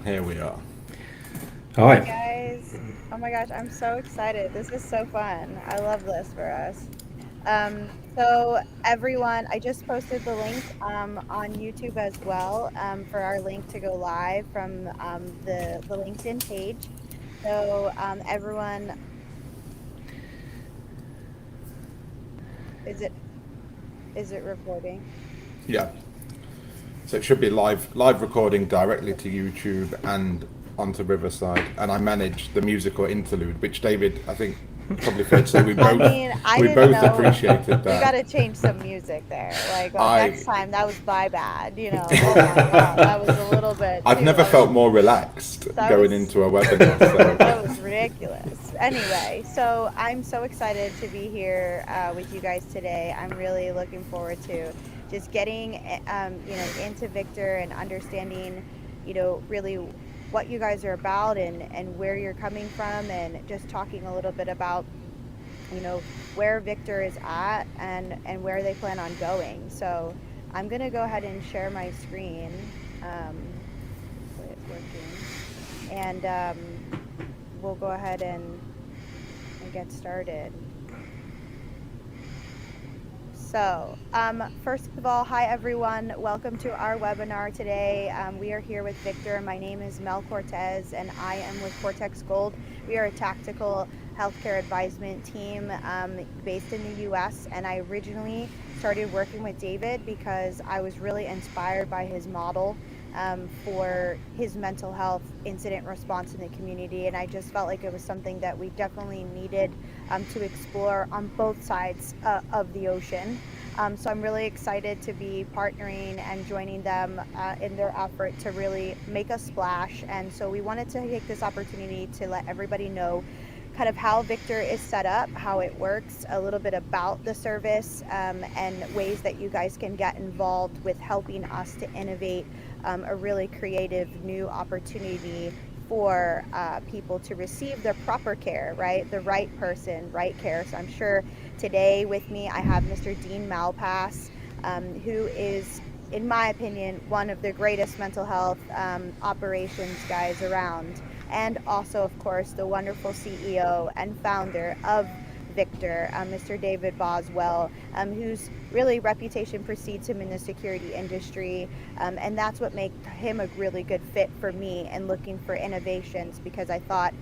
here we are. Hi. Guys. Oh my gosh, I'm so excited. This is so fun. I love this for us. So everyone, I just posted the link on YouTube as well for our link to go live from the LinkedIn page. So everyone, is it recording? Yeah. So it should be live recording directly to YouTube and onto Riverside. And I manage the musical interlude, which David, I think, probably fair to say we I both mean, I we didn't both know. appreciated We got that. to change some music there. Like next I time, that was my bad. Oh my God, that was a little bit I've too. never felt more relaxed That going was into a webinar. that So was ridiculous. Anyway, so I'm so excited to be here with you guys today. I'm really looking forward to just getting into Victor and understanding, really what you guys are about and where you're coming from, and just talking a little bit about where Victor is at and where they plan on going. So I'm gonna go ahead and share my screen. Hopefully it's working, and we'll go ahead and get started. So, first of all, hi everyone. Welcome to our webinar today. We are here with Victor. My name is Mel Cortez, and I am with Cortex Gold. We are a tactical healthcare advisement team based in the US, and I originally started working with David because I was really inspired by his model for his mental health incident response in the community, and I just felt like it was something that we definitely needed to explore on both sides of the ocean. So I'm really excited to be partnering and joining them in their effort to really make a splash. And so we wanted to take this opportunity to let everybody know kind of how Victor is set up, how it works, a little bit about the service, and ways that you guys can get involved with helping us to innovate a really creative new opportunity for people to receive their proper care, right? The right person, right care. So I'm sure today with me I have Mr. Dean Malpass, who is, in my opinion, one of the greatest mental health operations guys around. And also, of course, the wonderful CEO and founder of Victor, Mr. David Boswell, whose really reputation precedes him in the security industry. And that's what made him a really good fit for me and looking for innovations, because I thought,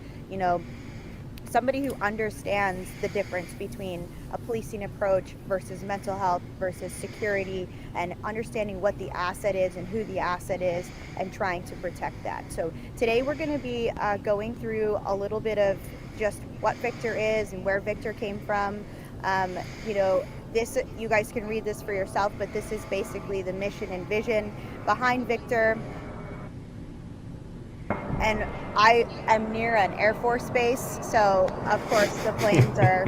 somebody who understands the difference between a policing approach versus mental health versus security, and understanding what the asset is and who the asset is and trying to protect that. So today we're going to be going through a little bit of just what Victor is and where Victor came from. Um, you know, this, you guys can read this for yourself, but this is basically the mission and vision behind Victor. And I am near an Air Force base, so of course the planes are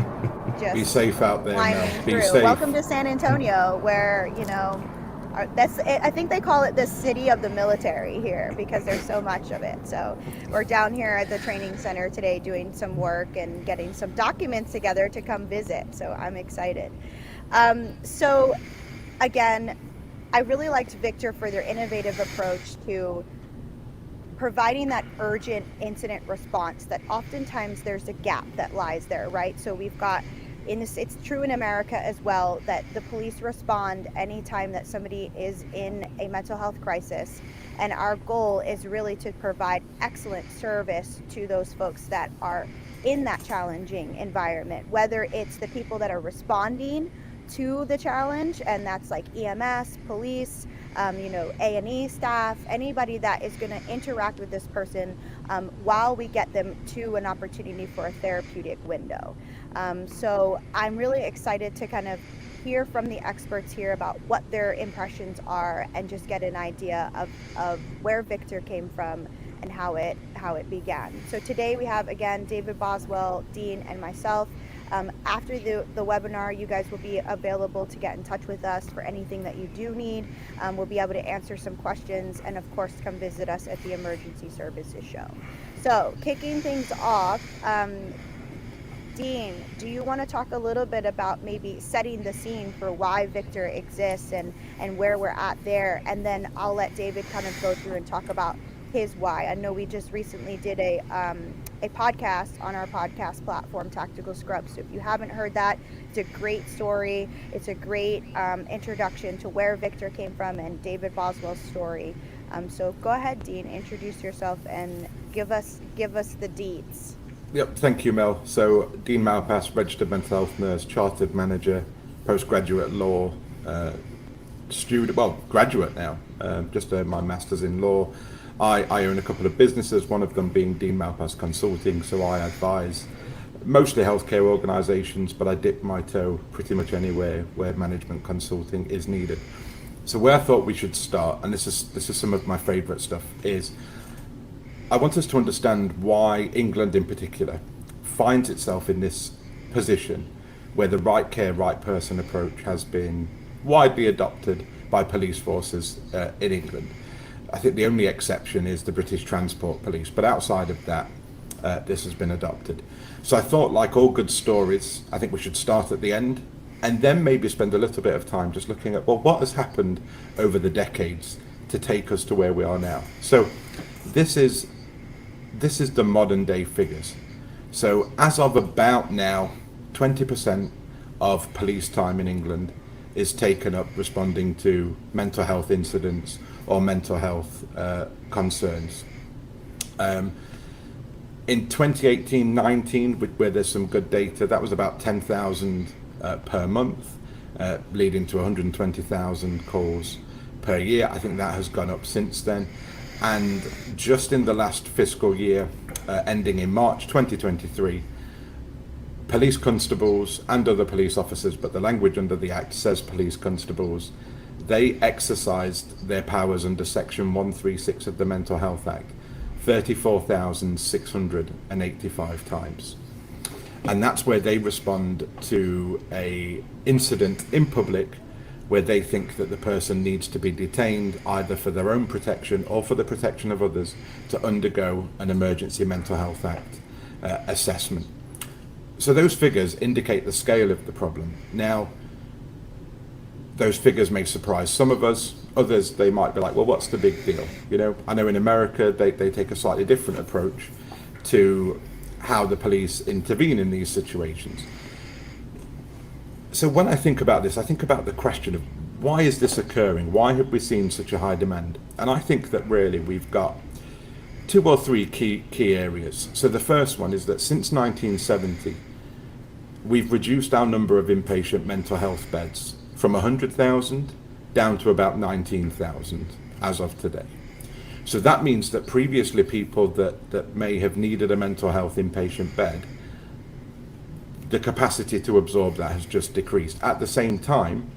be just safe out there, Mel. climbing Be through. safe. Welcome to San Antonio, where I think they call it the city of the military here because there's so much of it. So we're down here at the training center today doing some work and getting some documents together to come visit. So I'm excited. So again, I really liked Victor for their innovative approach to providing that urgent incident response, that oftentimes there's a gap that lies there, right? So we've got in this, it's true in America as well, that the police respond anytime that somebody is in a mental health crisis. And our goal is really to provide excellent service to those folks that are in that challenging environment, whether it's the people that are responding to the challenge, and that's like EMS, police, A&E staff, anybody that is going to interact with this person while we get them to an opportunity for a therapeutic window. So I'm really excited to kind of hear from the experts here about what their impressions are and just get an idea of where Victor came from and how it began. So today we have, again, David Boswell, Dean, and myself. After the webinar, you guys will be available to get in touch with us for anything that you do need. We'll be able to answer some questions, and of course, come visit us at the Emergency Services Show. So kicking things off, Dean, do you want to talk a little bit about maybe setting the scene for why Victor exists and where we're at there? And then I'll let David kind of go through and talk about his why. I know we just recently did a podcast on our podcast platform, Tactical Scrubs. So if you haven't heard that, it's a great story. It's a great introduction to where Victor came from and David Boswell's story. So go ahead, Dean, introduce yourself and give us the deets. Yep, thank you, Mel. So, Dean Malpass, registered mental health nurse, chartered manager, postgraduate law, graduate now, just earned my master's in law. I own a couple of businesses, one of them being Dean Malpass Consulting, so I advise mostly healthcare organisations, but I dip my toe pretty much anywhere where management consulting is needed. So where I thought we should start, and this is some of my favourite stuff, is I want us to understand why England in particular finds itself in this position where the right care, right person approach has been widely adopted by police forces in England. I think the only exception is the British Transport Police, but outside of that, this has been adopted. So I thought, like all good stories, I think we should start at the end and then maybe spend a little bit of time just looking at, well, what has happened over the decades to take us to where we are now. So this is the modern day figures. So as of about now, 20% of police time in England is taken up responding to mental health incidents or mental health concerns. In 2018-19, where there's some good data, that was about 10,000 per month, leading to 120,000 calls per year. I think that has gone up since then. And just in the last fiscal year, ending in March 2023, police constables and other police officers, but the language under the Act says police constables, they exercised their powers under Section 136 of the Mental Health Act 34,685 times. And that's where they respond to a incident in public where they think that the person needs to be detained either for their own protection or for the protection of others to undergo an Emergency Mental Health Act assessment. So those figures indicate the scale of the problem. Now, those figures may surprise some of us. Others, they might be like, well, what's the big deal? You know, I know in America, they take a slightly different approach to how the police intervene in these situations. So when I think about this, I think about the question of why is this occurring? Why have we seen such a high demand? And I think that really we've got two or three key areas. So the first one is that since 1970, we've reduced our number of inpatient mental health beds from 100,000 down to about 19,000 as of today. So that means that previously people that may have needed a mental health inpatient bed, the capacity to absorb that has just decreased. At the same time,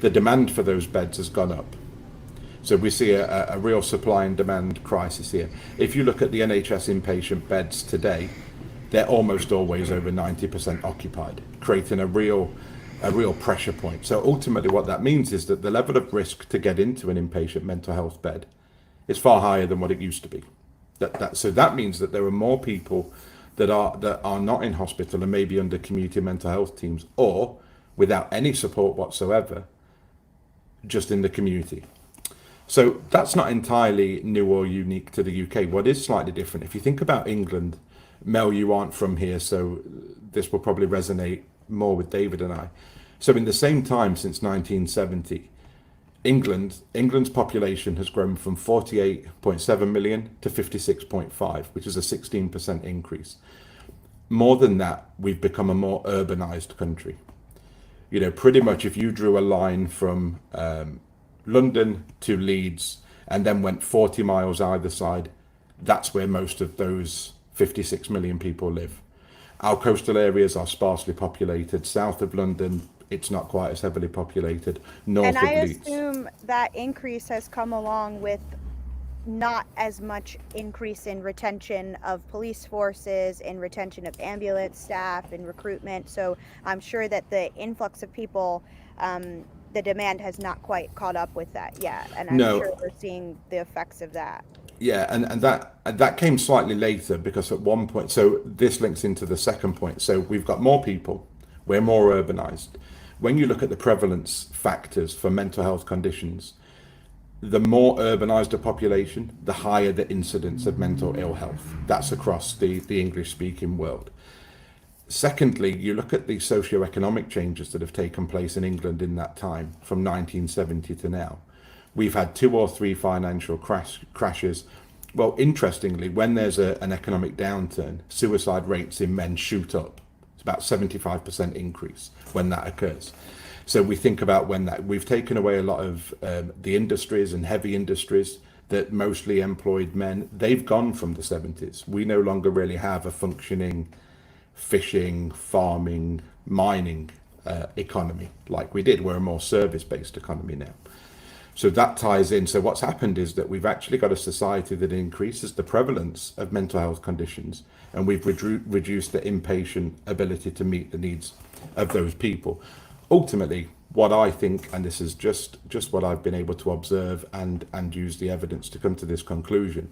the demand for those beds has gone up. So we see a real supply and demand crisis here. If you look at the NHS inpatient beds today, they're almost always over 90% occupied, creating a real pressure point. So ultimately what that means is that the level of risk to get into an inpatient mental health bed is far higher than what it used to be. So that means that there are more people that are not in hospital and maybe under community mental health teams or without any support whatsoever, just in the community. So that's not entirely new or unique to the UK. What is slightly different, if you think about England, Mel, you aren't from here, so this will probably resonate more with David and I. So in the same time since 1970, England's population has grown from 48.7 million to 56.5, which is a 16% increase. More than that, we've become a more urbanized country. You know, pretty much if you drew a line from London to Leeds and then went 40 miles either side, that's where most of those 56 million people live. Our coastal areas are sparsely populated. South of London, it's not quite as heavily populated. North of Leeds. And I assume that increase has come along with not as much increase in retention of police forces, in retention of ambulance staff, and recruitment. So I'm sure that the influx of people, the demand has not quite caught up with that yet. And I'm sure we're seeing the effects of that. Yeah, and that came slightly later because at one point, so this links into the second point. So we've got more people, we're more urbanized. When you look at the prevalence factors for mental health conditions, the more urbanized a population, the higher the incidence of mental ill health. That's across the English-speaking world. Secondly, you look at the socio-economic changes that have taken place in England in that time, from 1970 to now. We've had 2 or 3 financial crashes. Well, interestingly, when there's an economic downturn, suicide rates in men shoot up. It's about 75% increase when that occurs. So we think about when that, we've taken away a lot of the industries and heavy industries that mostly employed men. They've gone from the 70s. We no longer really have a functioning fishing, farming, mining economy like we did. We're a more service-based economy now. So that ties in. So what's happened is that we've actually got a society that increases the prevalence of mental health conditions, and we've reduced the inpatient ability to meet the needs of those people. Ultimately, what I think, and this is just what I've been able to observe and use the evidence to come to this conclusion,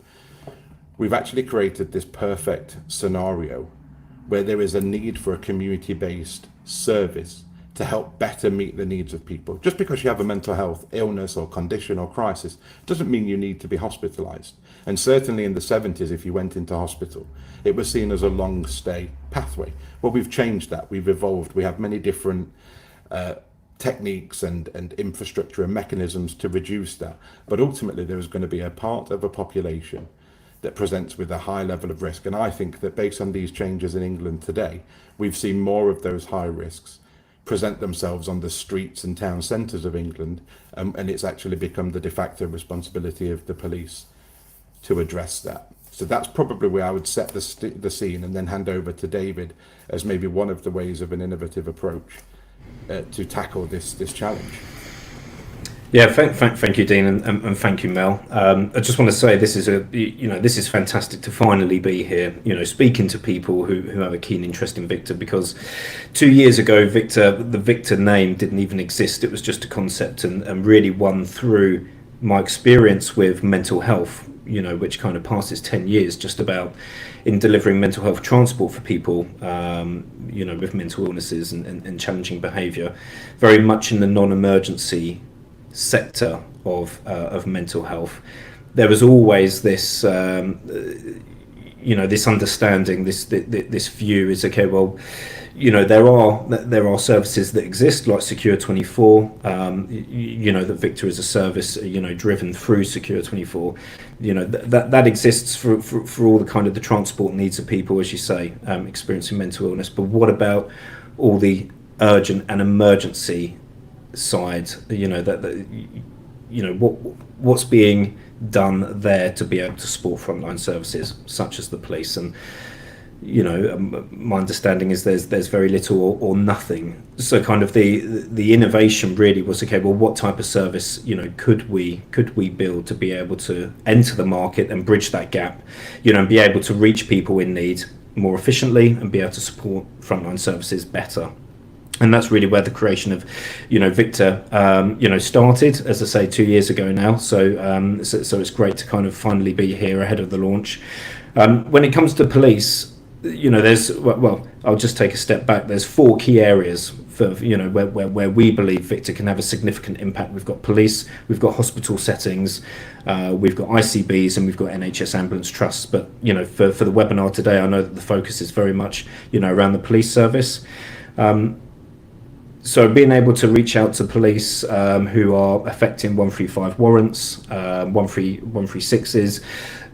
we've actually created this perfect scenario where there is a need for a community-based service to help better meet the needs of people. Just because you have a mental health illness or condition or crisis doesn't mean you need to be hospitalized. And certainly in the 70s, if you went into hospital, it was seen as a long stay pathway. Well, we've changed that. We've evolved. We have many different techniques and infrastructure and mechanisms to reduce that. But ultimately, there is going to be a part of a population that presents with a high level of risk. And I think that based on these changes in England today, we've seen more of those high risks present themselves on the streets and town centres of England, and it's actually become the de facto responsibility of the police to address that. So that's probably where I would set the scene, and then hand over to David as maybe one of the ways of an innovative approach to tackle this challenge. Yeah, thank you, Dean, and thank you, Mel. I just want to say this is fantastic to finally be here, speaking to people who have a keen interest in Victor, because 2 years ago, the Victor name didn't even exist. It was just a concept, and really one through my experience with mental health, which kind of passes 10 years just about in delivering mental health transport for people, with mental illnesses and challenging behaviour, very much in the non-emergency sector of mental health. There was always this this understanding, this view is, okay, well, there are services that exist like Secure 24, that Victor is a service driven through Secure 24, that exists for all the kind of the transport needs of people, as you say, experiencing mental illness. But what about all the urgent and emergency side, what's being done there to be able to support frontline services such as the police? And my understanding is there's very little or nothing. So kind of the innovation really was, okay, well, what type of service could we build to be able to enter the market and bridge that gap, and be able to reach people in need more efficiently and be able to support frontline services better. And that's really where the creation of, Victor, started, as I say, 2 years ago now. So it's great to kind of finally be here ahead of the launch. When it comes to police, I'll just take a step back. There's 4 key areas for, where we believe Victor can have a significant impact. We've got police, we've got hospital settings, we've got ICBs, and we've got NHS ambulance trusts. But, for the webinar today, I know that the focus is very much, around the police service. So being able to reach out to police who are affecting 135 warrants, 136s,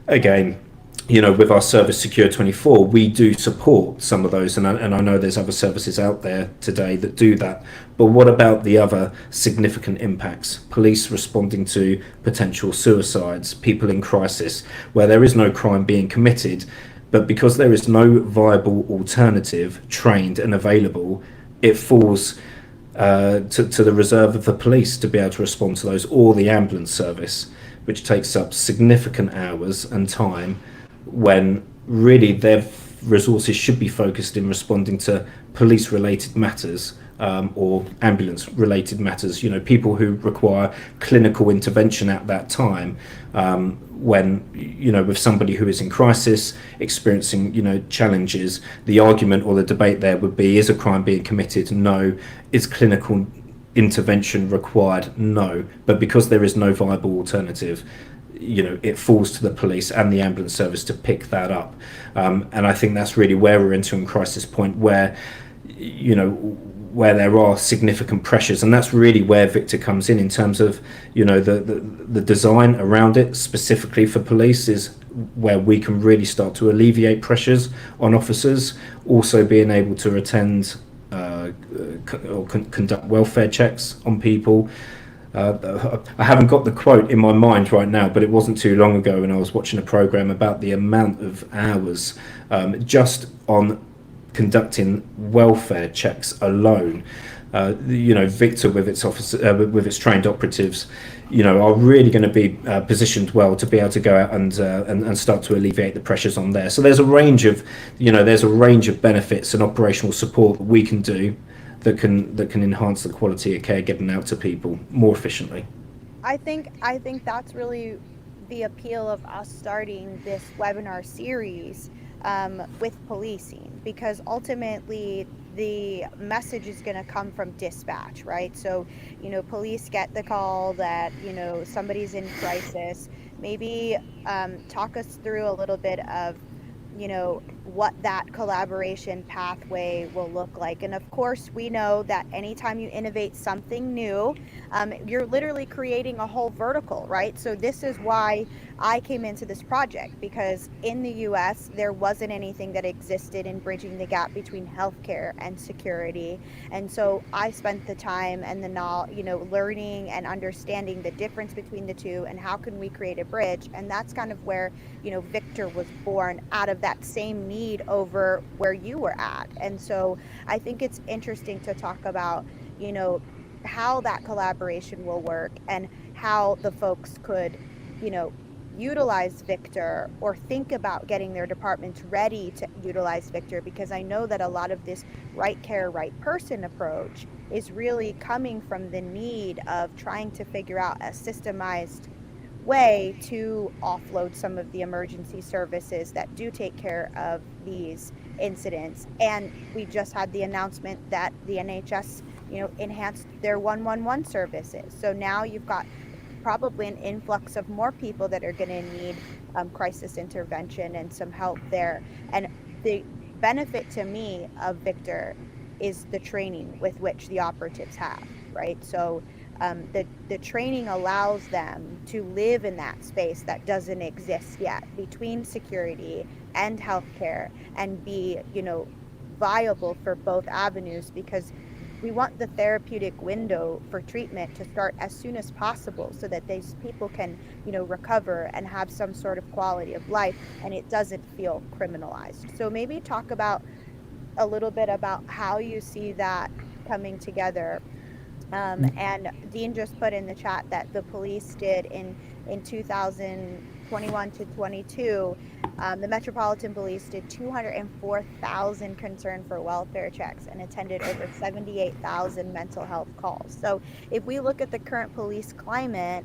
again, with our service Secure 24, we do support some of those, and I know there's other services out there today that do that. But what about the other significant impacts? Police responding to potential suicides, people in crisis, where there is no crime being committed, but because there is no viable alternative trained and available, it falls to the reserve of the police to be able to respond to those, or the ambulance service, which takes up significant hours and time when really their resources should be focused in responding to police related matters, or ambulance related matters, people who require clinical intervention at that time, when with somebody who is in crisis, experiencing challenges. The argument or the debate there would be, is a crime being committed? No. Is clinical intervention required? No. But because there is no viable alternative, it falls to the police and the ambulance service to pick that up. And I think that's really where we're entering crisis point, where there are significant pressures, and that's really where Victor comes in terms of the design around it specifically for police is where we can really start to alleviate pressures on officers, also being able to attend or conduct welfare checks on people. I haven't got the quote in my mind right now, but it wasn't too long ago when I was watching a program about the amount of hours just on conducting welfare checks alone. Victor with its trained operatives, are really going to be positioned well to be able to go out and start to alleviate the pressures on there. So there's a range of benefits and operational support that we can do that can enhance the quality of care getting out to people more efficiently. I think that's really the appeal of us starting this webinar series with policing, because ultimately the message is going to come from dispatch, right? So, police get the call that, somebody's in crisis. Maybe talk us through a little bit of, what that collaboration pathway will look like. And of course, we know that anytime you innovate something new, you're literally creating a whole vertical, right? So this is why I came into this project, because in the US, there wasn't anything that existed in bridging the gap between healthcare and security. And so I spent the time and the knowledge, learning and understanding the difference between the two and how can we create a bridge. And that's kind of where, Victor was born, out of that same need over where you were at. And so I think it's interesting to talk about, how that collaboration will work and how the folks could, utilize Victor or think about getting their departments ready to utilize Victor, because I know that a lot of this right care, right person approach is really coming from the need of trying to figure out a systemized way to offload some of the emergency services that do take care of these incidents. And we just had the announcement that the NHS, enhanced their 111 services. So now you've got probably an influx of more people that are going to need crisis intervention and some help there. And the benefit to me of Victor is the training with which the operatives have, right? So the training allows them to live in that space that doesn't exist yet between security and healthcare, and be, viable for both avenues, because we want the therapeutic window for treatment to start as soon as possible so that these people can, recover and have some sort of quality of life and it doesn't feel criminalized. So maybe talk about a little bit about how you see that coming together. And Dean just put in the chat that the police did in 2021 to 22, the Metropolitan Police did 204,000 concern for welfare checks and attended over 78,000 mental health calls. So if we look at the current police climate,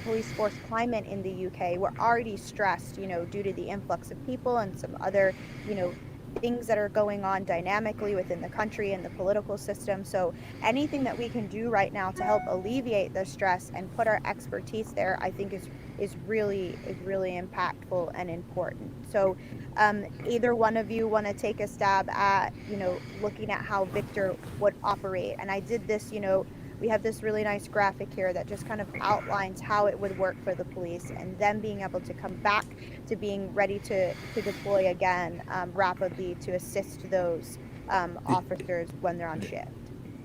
police force climate in the UK, we're already stressed, due to the influx of people and some other, things that are going on dynamically within the country and the political system. So anything that we can do right now to help alleviate the stress and put our expertise there, I think is really impactful and important. So either one of you want to take a stab at, looking at how Victor would operate. And I did this, we have this really nice graphic here that just kind of outlines how it would work for the police, and then being able to come back to being ready to deploy again rapidly to assist those officers when they're on shift.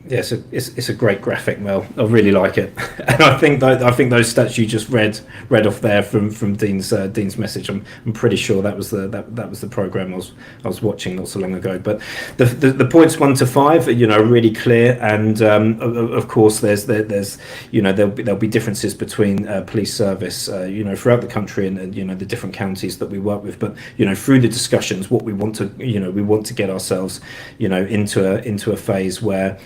Yes, it's a great graphic, Mel. I really like it, and I think those stats you just read off there from Dean's message. I'm pretty sure that was the program I was watching not so long ago. But the points 1 to 5 are really clear, and of course there's there'll be differences between police service throughout the country and the different counties that we work with. But through the discussions, what we want to get ourselves into a phase where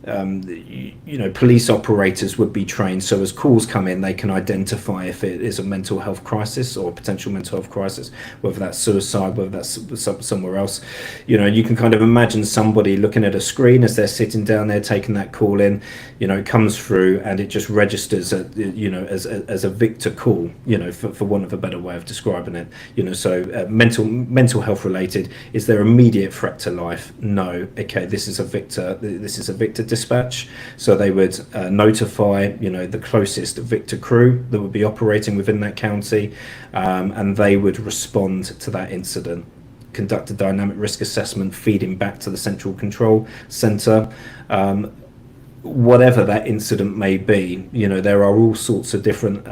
police operators would be trained, so as calls come in, they can identify if it is a mental health crisis or a potential mental health crisis, whether that's suicide, whether that's somewhere else. You can kind of imagine somebody looking at a screen as they're sitting down there taking that call in. It comes through and it just registers as a Victor call, for want of a better way of describing it. So mental health related. Is there immediate threat to life? No. Okay, this is a Victor dispatch. So they would notify the closest Victor crew that would be operating within that county, and they would respond to that incident, conduct a dynamic risk assessment feeding back to the central control center. Whatever that incident may be, there are all sorts of different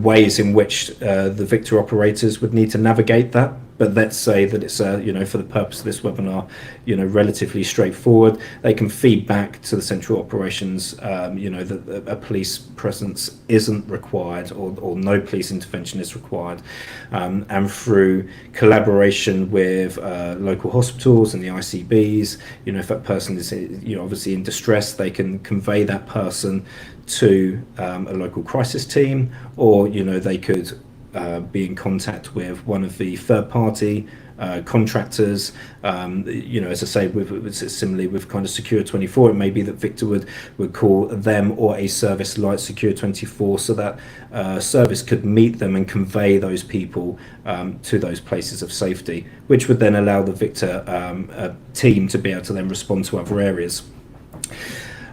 ways in which the Victor operators would need to navigate that. But let's say that it's, for the purpose of this webinar, relatively straightforward. They can feed back to the central operations, that a police presence isn't required, or no police intervention is required. And through collaboration with local hospitals and the ICBs, if that person is, obviously in distress, they can convey that person to a local crisis team, or, they could be in contact with one of the third-party contractors. As I say, similarly with kind of Secure 24, it may be that Victor would call them or a service like Secure 24, so that service could meet them and convey those people to those places of safety, which would then allow the Victor team to be able to then respond to other areas.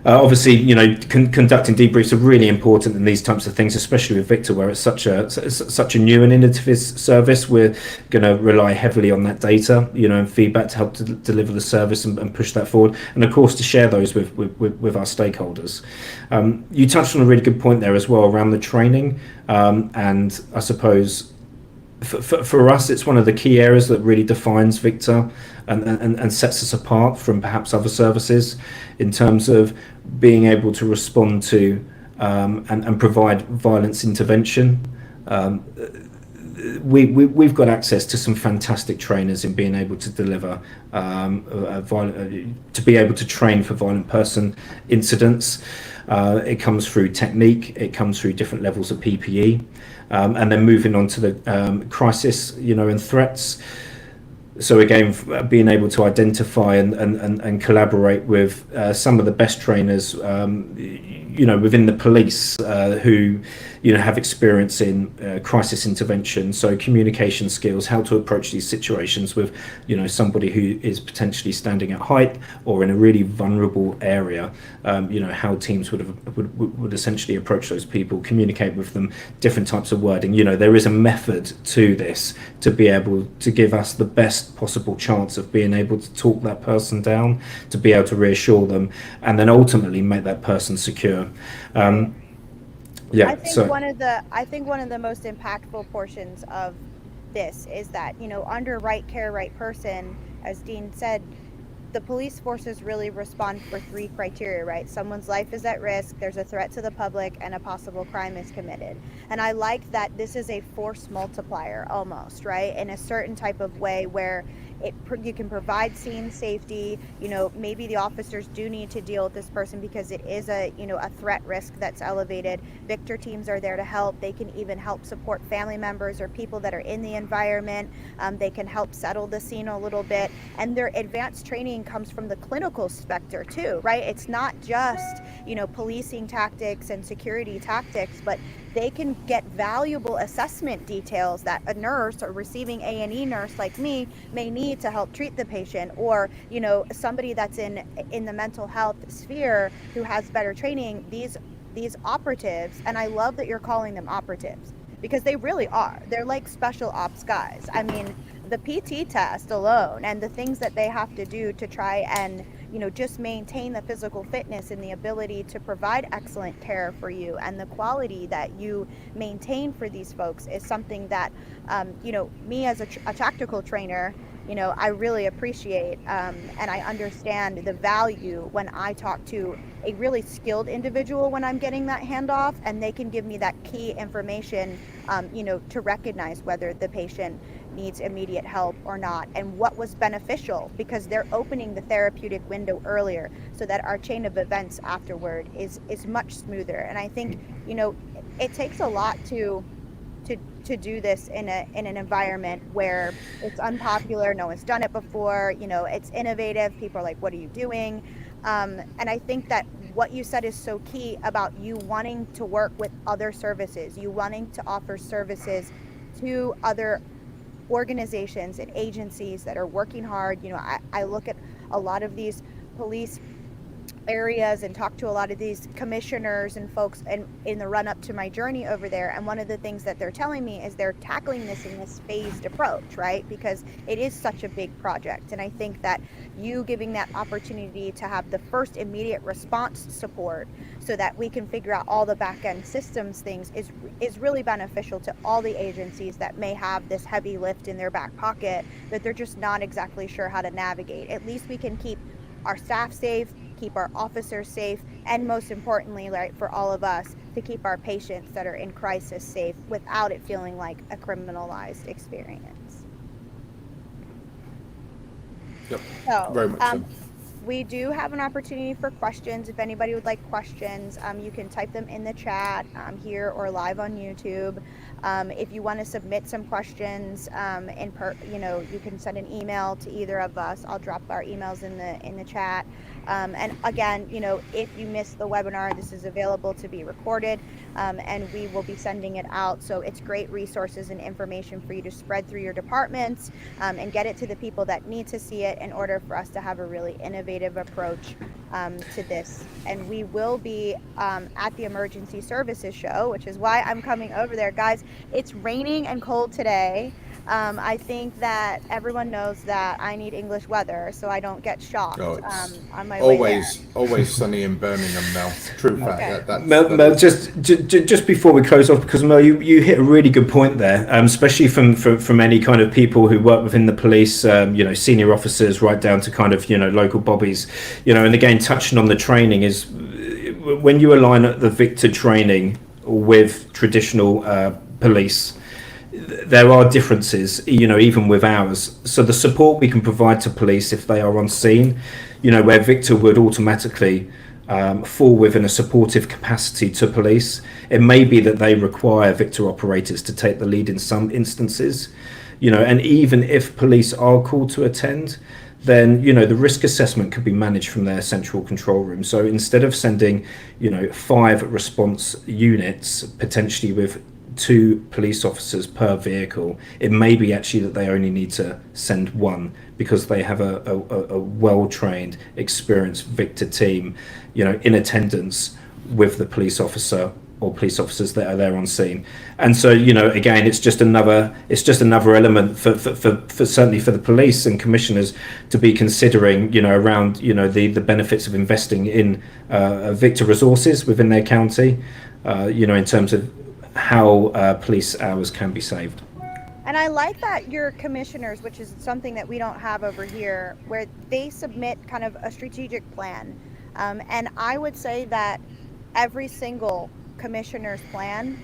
Obviously, conducting debriefs are really important in these types of things, especially with Victor, where it's such a new and innovative service. We're going to rely heavily on that data, and feedback to help to deliver the service and push that forward, and of course to share those with our stakeholders. You touched on a really good point there as well around the training, and I suppose for us, it's one of the key areas that really defines Victor and sets us apart from perhaps other services in terms of being able to respond to and provide violence intervention. We've got access to some fantastic trainers in being able to deliver to be able to train for violent person incidents. It comes through technique, it comes through different levels of PPE, and then moving on to the crisis, and threats. So again, being able to identify and collaborate with some of the best trainers, within the police who, have experience in crisis intervention. So communication skills, how to approach these situations with, somebody who is potentially standing at height or in a really vulnerable area. How teams would essentially approach those people, communicate with them, different types of wording. There is a method to this to be able to give us the best possible chance of being able to talk that person down, to be able to reassure them, and then ultimately make that person secure. I think one of the most impactful portions of this is that, under right care, right person, as Dean said, the police forces really respond for 3 criteria, right? Someone's life is at risk, there's a threat to the public, and a possible crime is committed. And I like that this is a force multiplier almost, right? In a certain type of way where you can provide scene safety. Maybe the officers do need to deal with this person because it is a threat risk that's elevated. Victor teams are there to help. They can even help support family members or people that are in the environment. They can help settle the scene a little bit. And their advanced training comes from the clinical specter too, right? It's not just, policing tactics and security tactics, but they can get valuable assessment details that a nurse or receiving A&E nurse like me may need to help treat the patient, or somebody that's in the mental health sphere who has better training. These operatives, and I love that you're calling them operatives because they really are. They're like special ops guys. I mean, the PT test alone and the things that they have to do to try and just maintain the physical fitness and the ability to provide excellent care for you, and the quality that you maintain for these folks is something that me as a tactical trainer, I really appreciate, and I understand the value when I talk to a really skilled individual when I'm getting that handoff, and they can give me that key information, to recognize whether the patient needs immediate help or not, and what was beneficial, because they're opening the therapeutic window earlier so that our chain of events afterward is much smoother. And I think, you know, it takes a lot to do this in an environment where it's unpopular, no one's done it before, you know, it's innovative, people are like, what are you doing? And I think that what you said is so key about you wanting to work with other services, you wanting to offer services to other organizations and agencies that are working hard. You know, I look at a lot of these police areas and talk to a lot of these commissioners and folks in the run up to my journey over there, and one of the things that they're telling me is they're tackling this in this phased approach, right? Because it is such a big project. And I think that you giving that opportunity to have the first immediate response support so that we can figure out all the back end systems things is really beneficial to all the agencies that may have this heavy lift in their back pocket that they're just not exactly sure how to navigate. At least we can keep our staff safe, keep our officers safe, and most importantly, right, for all of us, to keep our patients that are in crisis safe without it feeling like a criminalized experience. Yep. So, Very much so. we do have an opportunity for questions. If anybody would like questions, you can type them in the chat here or live on YouTube. If you want to submit some questions, you know, you can send an email to either of us. I'll drop our emails in the chat. And again, you know, if you missed the webinar, this is available to be recorded, and we will be sending it out. So it's great resources and information for you to spread through your departments and get it to the people that need to see it in order for us to have a really innovative approach to this. And we will be at the Emergency Services Show, which is why I'm coming over there. Guys, it's raining and cold today. I think that everyone knows that I need English weather so I don't get shocked on my way there. Always sunny in Birmingham, Mel. True fact. Okay. Mel, just before we close off, because Mel, you hit a really good point there, especially from any kind of people who work within the police, you know, senior officers right down to kind of, you know, local bobbies, you know, and again, touching on the training is when you align the Victor training with traditional police, there are differences, you know, even with ours. So the support we can provide to police if they are on scene, you know, where Victor would automatically fall within a supportive capacity to police. It may be that they require Victor operators to take the lead in some instances, you know, and even if police are called to attend, then, you know, the risk assessment could be managed from their central control room. So instead of sending, you know, 5 response units, potentially with 2 police officers per vehicle, it may be actually that they only need to send 1 because they have a well-trained, experienced Victor team, you know, in attendance with the police officer or police officers that are there on scene. And so, you know, again, it's just another element for certainly for the police and commissioners to be considering, you know, around, you know, the benefits of investing in Victor resources within their county, you know, in terms of how police hours can be saved. And I like that your commissioners, which is something that we don't have over here, where they submit kind of a strategic plan. And I would say that every single commissioner's plan,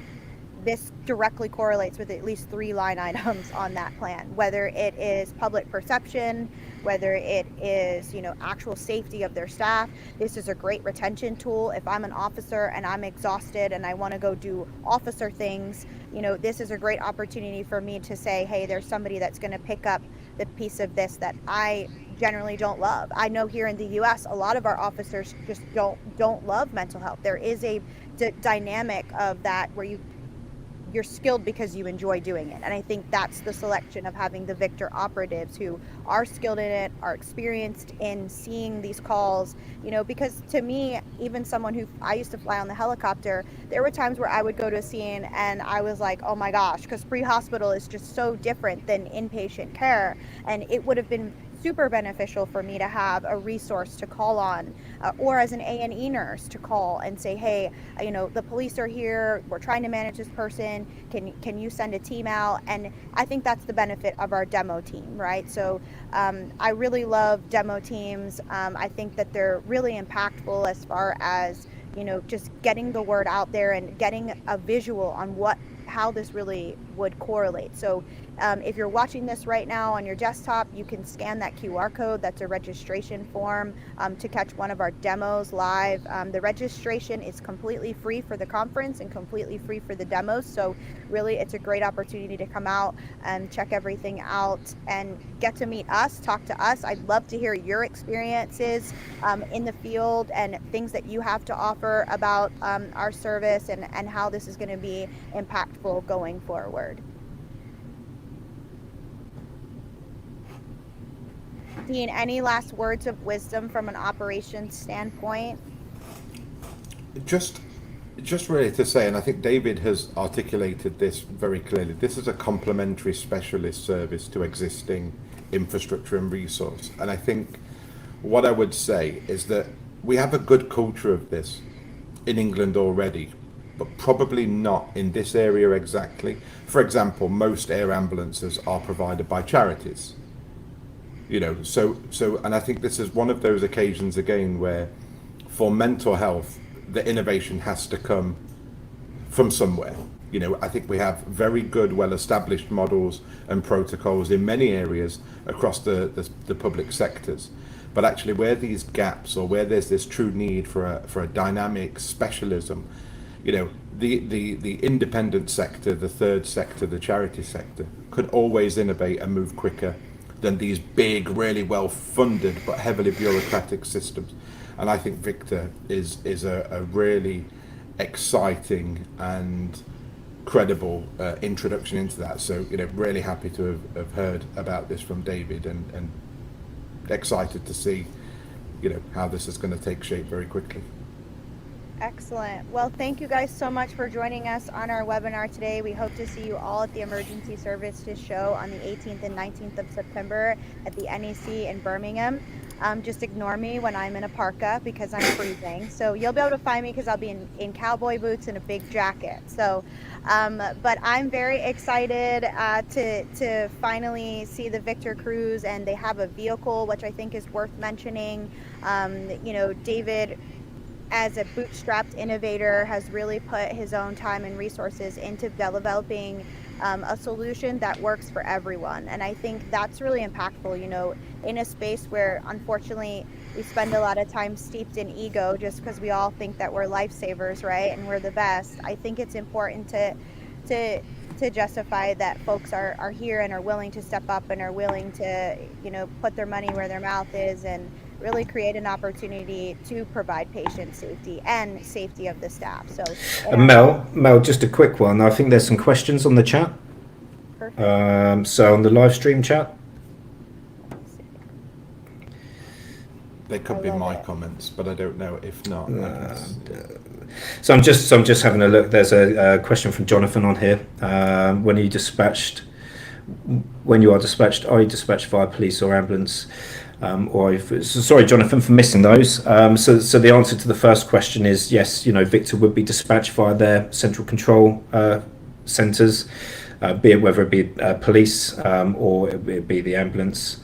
this directly correlates with at least 3 line items on that plan, whether it is public perception, whether it is, you know, actual safety of their staff. This is a great retention tool. If I'm an officer and I'm exhausted and I want to go do officer things, you know, this is a great opportunity for me to say, hey, there's somebody that's going to pick up the piece of this that I generally don't love. I know here in the US, a lot of our officers just don't love mental health. There is a dynamic of that where you're skilled because you enjoy doing it. And I think that's the selection of having the Victor operatives who are skilled in it, are experienced in seeing these calls, you know, because to me, even someone who, I used to fly on the helicopter, there were times where I would go to a scene and I was like, oh my gosh, because pre-hospital is just so different than inpatient care. And it would have been super beneficial for me to have a resource to call on, or as an A&E nurse to call and say, hey, you know, the police are here, we're trying to manage this person, can you send a team out? And I think that's the benefit of our demo team, right? So I really love demo teams. I think that they're really impactful as far as, you know, just getting the word out there and getting a visual on how this really would correlate. So If you're watching this right now on your desktop, you can scan that QR code. That's a registration form to catch one of our demos live. The registration is completely free for the conference and completely free for the demos. So really, it's a great opportunity to come out and check everything out and get to meet us, talk to us. I'd love to hear your experiences in the field and things that you have to offer about our service and how this is going to be impactful going forward. Dean, any last words of wisdom from an operations standpoint? Just really to say, and I think David has articulated this very clearly, this is a complementary specialist service to existing infrastructure and resource. And I think what I would say is that we have a good culture of this in England already, but probably not in this area exactly. For example, most air ambulances are provided by charities. You know, so and I think this is one of those occasions again where for mental health the innovation has to come from somewhere. You know, I think we have very good, well-established models and protocols in many areas across the public sectors. But actually where these gaps, or where there's this true need for a dynamic specialism, you know, the independent sector, the third sector, the charity sector could always innovate and move quicker than these big, really well-funded but heavily bureaucratic systems. And I think Victor is a really exciting and credible introduction into that. So, you know, really happy to have heard about this from David, and excited to see, you know, how this is going to take shape very quickly. Excellent. Well, thank you guys so much for joining us on our webinar today. We hope to see you all at the Emergency Services Show on the 18th and 19th of September at the NEC in Birmingham. Just ignore me when I'm in a parka because I'm freezing. So you'll be able to find me because I'll be in cowboy boots and a big jacket. So, but I'm very excited to finally see the Victor Cruise, and they have a vehicle, which I think is worth mentioning. You know, David, as a bootstrapped innovator, has really put his own time and resources into developing a solution that works for everyone. And I think that's really impactful, you know, in a space where unfortunately we spend a lot of time steeped in ego just because we all think that we're lifesavers, right? And we're the best. I think it's important to justify that folks are here and are willing to step up and are willing to, you know, put their money where their mouth is and really create an opportunity to provide patient safety and safety of the staff. So, Mel, just a quick one. I think there's some questions on the chat. Perfect. So on the live stream chat. They could be my comments, but I don't know. If not, So I'm just having a look. There's a question from Jonathan on here. When you are dispatched, are you dispatched via police or ambulance? Sorry, Jonathan, for missing those. So the answer to the first question is yes. You know, Victor would be dispatched via their central control centres, be it whether it be police or it be the ambulance.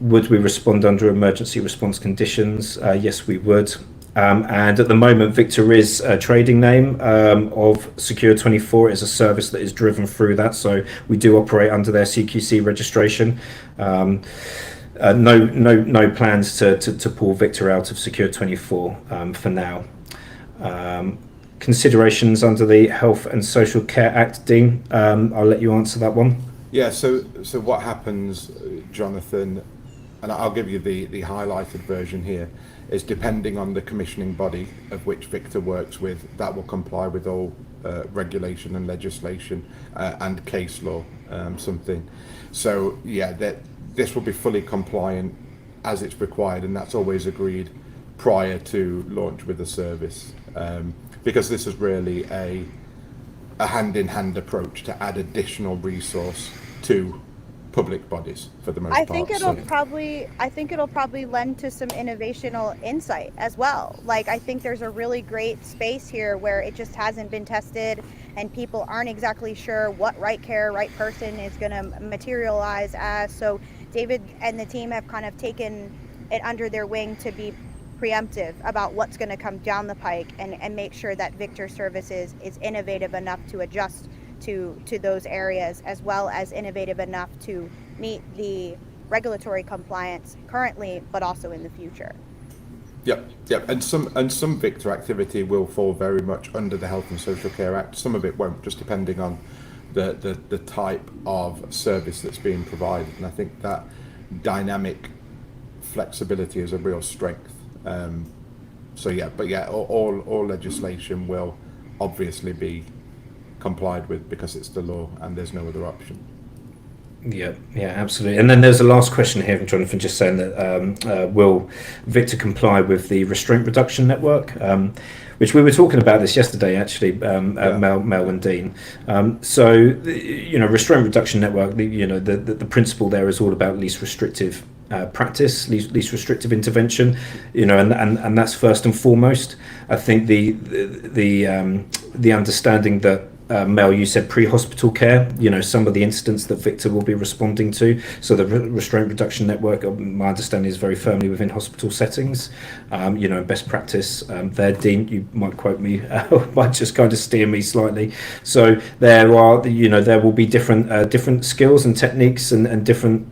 Would we respond under emergency response conditions? Yes, we would. And at the moment, Victor is a trading name of Secure 24. It's a service that is driven through that. So we do operate under their CQC registration. No plans to pull Victor out of Secure 24 for now. Considerations under the Health and Social Care Act, Dean. I'll let you answer that one. Yeah, so what happens, Jonathan, and I'll give you the highlighted version here, is depending on the commissioning body of which Victor works with, that will comply with all regulation and legislation and case law, something. So yeah, this will be fully compliant as it's required, and that's always agreed prior to launch with the service, because this is really a hand-in-hand approach to add additional resource to public bodies for the most part. I think it'll probably lend to some innovational insight as well. Like, I think there's a really great space here where it just hasn't been tested and people aren't exactly sure what right care, right person is going to materialize as. So David and the team have kind of taken it under their wing to be preemptive about what's going to come down the pike and make sure that Victor Services is innovative enough to adjust to those areas, as well as innovative enough to meet the regulatory compliance currently, but also in the future. Yep. And some Victor activity will fall very much under the Health and Social Care Act. Some of it won't, just depending on the type of service that's being provided. And I think that dynamic flexibility is a real strength. All legislation will obviously be complied with because it's the law and there's no other option. Yeah, absolutely. And then there's a last question here from Jonathan, just saying that will Victor comply with the restraint reduction network, which we were talking about this yesterday, actually, Mel and Dean. Restraint reduction network, the principle there is all about least restrictive practice, least restrictive intervention, and that's first and foremost. I think the understanding that Mel, you said pre-hospital care, some of the incidents that Victor will be responding to. So the restraint reduction network, my understanding, is very firmly within hospital settings. Best practice there, Dean, you might quote me, might just kind of steer me slightly. So there will be different skills and techniques and different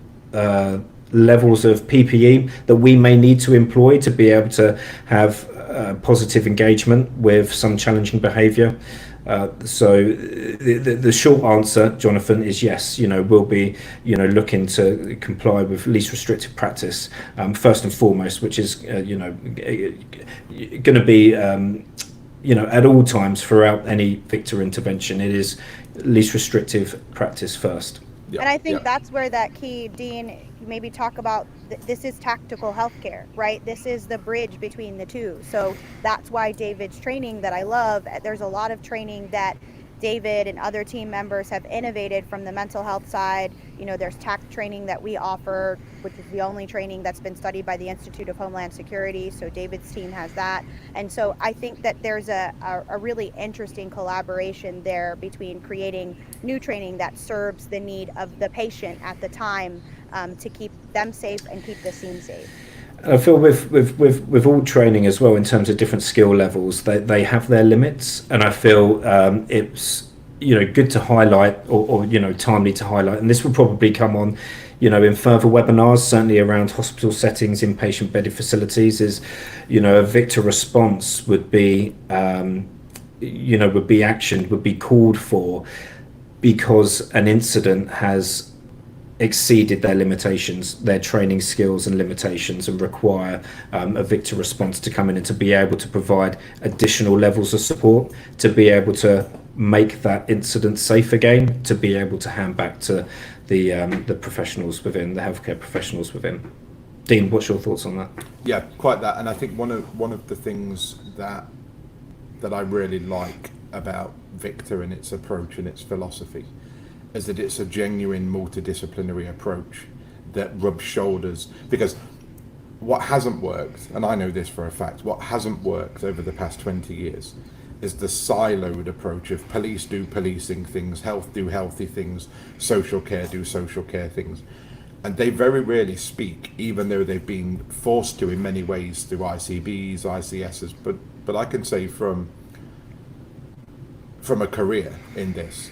levels of PPE that we may need to employ to be able to have positive engagement with some challenging behaviour. So the short answer, Jonathan, is yes. We'll be looking to comply with least restrictive practice first and foremost, which is going to be at all times throughout any Victor intervention. It is least restrictive practice first. And I think that's where that key, Dean, maybe talk about this is tactical healthcare, right? This is the bridge between the two. So that's why David's training that I love, there's a lot of training that David and other team members have innovated from the mental health side. There's TACT training that we offer, which is the only training that's been studied by the Institute of Homeland Security. So David's team has that. And so I think that there's a really interesting collaboration there between creating new training that serves the need of the patient at the time to keep them safe and keep the scene safe. I feel with all training as well, in terms of different skill levels, they have their limits, and I feel it's good to highlight or timely to highlight, and this will probably come on in further webinars, certainly around hospital settings, inpatient bedded facilities, is a Victor response would be actioned, would be called for because an incident has exceeded their limitations, their training skills and limitations, and require a Victor response to come in and to be able to provide additional levels of support, to be able to make that incident safe again, to be able to hand back to the professionals within, the healthcare professionals within. Dean, what's your thoughts on that? Yeah, quite that. And I think one of the things that I really like about Victor and its approach and its philosophy is that it's a genuine multidisciplinary approach that rubs shoulders, because what hasn't worked, and I know this for a fact, what hasn't worked over the past 20 years is the siloed approach of police do policing things, health do healthy things, social care do social care things. And they very rarely speak, even though they've been forced to in many ways through ICBs, ICSs, but I can say from a career in this,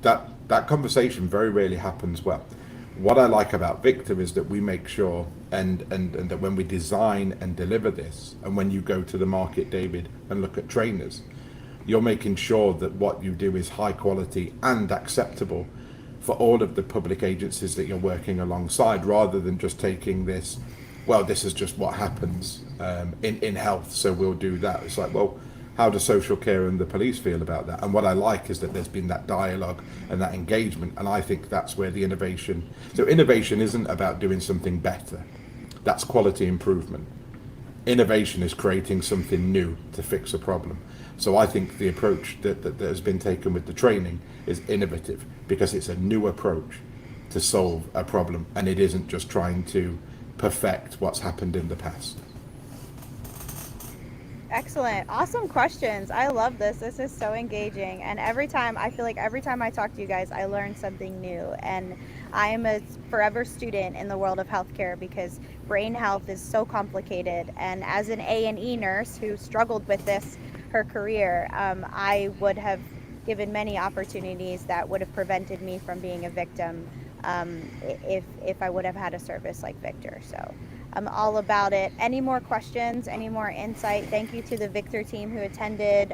that conversation very rarely happens well. What I like about Victor is that we make sure and that when we design and deliver this, and when you go to the market, David, and look at trainers, you're making sure that what you do is high quality and acceptable for all of the public agencies that you're working alongside, rather than just taking this, well, this is just what happens in health, so we'll do that. It's like, well, how does social care and the police feel about that? And what I like is that there's been that dialogue and that engagement, and I think that's where the innovation. So innovation isn't about doing something better. That's quality improvement. Innovation is creating something new to fix a problem. So I think the approach that has been taken with the training is innovative, because it's a new approach to solve a problem, and it isn't just trying to perfect what's happened in the past. Excellent. Awesome questions. I love this. This is so engaging. And I feel like every time I talk to you guys, I learn something new. And I am a forever student in the world of healthcare, because brain health is so complicated. And as an A&E nurse who struggled with this her career, I would have given many opportunities that would have prevented me from being a victim if I would have had a service like Victor. So I'm all about it. Any more questions? Any more insight? Thank you to the Victor team who attended.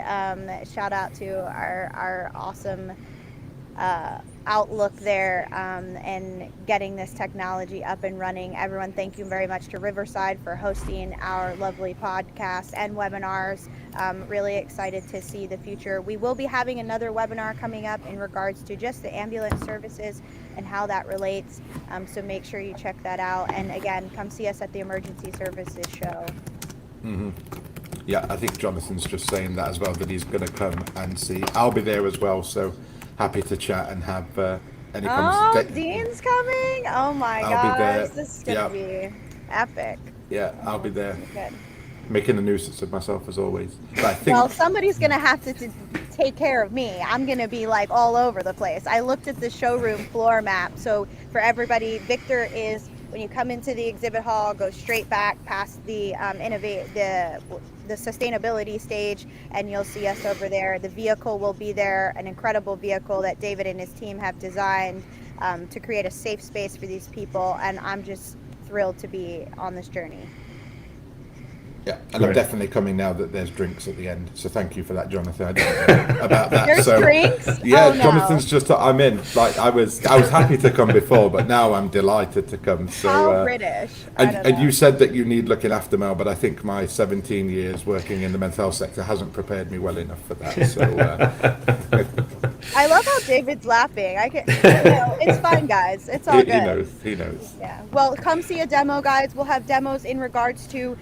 Shout out to our awesome outlook there and getting this technology up and running. Everyone, thank you very much to Riverside for hosting our lovely podcast and webinars. Really excited to see the future. We will be having another webinar coming up in regards to just the ambulance services and how that relates. So make sure you check that out. And again, come see us at the Emergency Services Show. Mm-hmm. Yeah, I think Jonathan's just saying that as well, that he's going to come and see. I'll be there as well, so happy to chat and have any conversation. Dean's coming? Oh my gosh, this is going to be epic. Yeah, I'll be there. Good. Making a nuisance of myself as always. But I think Well, somebody's going to have to take care of me. I'm going to be like all over the place. I looked at the showroom floor map. So for everybody, Victor is, when you come into the exhibit hall, go straight back past the the sustainability stage, and you'll see us over there. The vehicle will be there, an incredible vehicle that David and his team have designed to create a safe space for these people, and I'm just thrilled to be on this journey. Yeah, and I'm definitely coming now that there's drinks at the end. So thank you for that, Jonathan. I didn't know about that. There's drinks? Yeah, Oh, no. Jonathan's just. I'm in. Like I was happy to come before, but now I'm delighted to come. So, How British. I don't And know. you said that you need looking after, Mel, but I think my 17 years working in the mental health sector hasn't prepared me well enough for that. So. I love how David's laughing. It's fine, guys. It's all good. He knows. Yeah. Well, come see a demo, guys. We'll have demos in regards to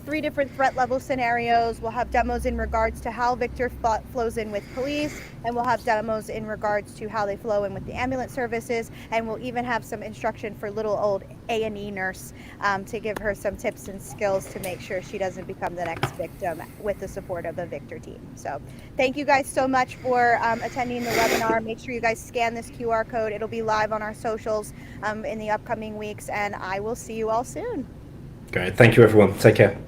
3 different threat level scenarios. We'll have demos in regards to how Victor flows in with police, and we'll have demos in regards to how they flow in with the ambulance services, and we'll even have some instruction for little old A&E nurse to give her some tips and skills to make sure she doesn't become the next victim with the support of the Victor team. So thank you guys so much for attending the webinar. Make sure you guys scan this QR code. It'll be live on our socials in the upcoming weeks, and I will see you all soon. Great. Thank you, everyone. Take care.